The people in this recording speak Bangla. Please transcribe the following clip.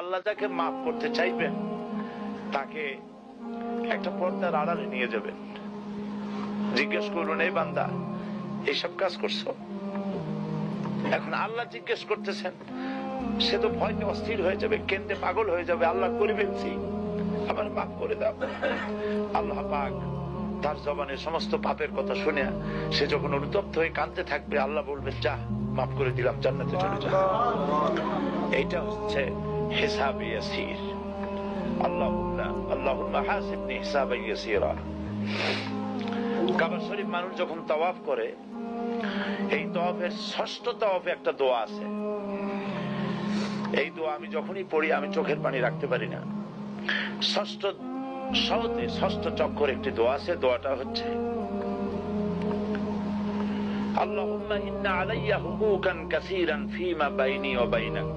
আল্লাহ যাকে মাফ করতে চাইবেন তাকে একটা পর্দার আড়ালে নিয়ে যাবেন, জিজ্ঞেস করুন, এই বান্দা এইসব কাজ করছো? এখন আল্লাহ জিজ্ঞেস করতেছেন, সে তো ভয়তে অস্থির হয়ে যাবে, কেন্দ্রে পাগল হয়ে যাবে, আল্লাহ করে ফেলছি, আবার মাফ করে দাও। আল্লাহ পাক তার জবানে সমস্ত পাপের কথা শুনে সে যখন অনুতপ্ত হয়ে কাঁদতে থাকবে, আল্লাহ বলবেন, যা মাফ করে দিলাম, জান্নাতে চলে যা। এইটা হচ্ছে হিসাবে ইয়াসির। আল্লাহুম্মা হাসিবনি হিসাবান ইয়াসিরা। কাবা শরীফ মানুষ যখন তাওয়াফ করে, এই তাওয়াফের ষষ্ঠ তাওয়াফে একটা দোয়া আছে। এই দোয়া আমি যখনই পড়ি আমি চোখের পানি রাখতে পারি না। ষষ্ঠ চক্কর একটি দোয়া আছে, দোয়াটা হচ্ছে, আল্লাহুম্মা ইন্না আলাইয়া হুকুকান কাসীরান ফীমা বাইনি ওয়া বাইনাক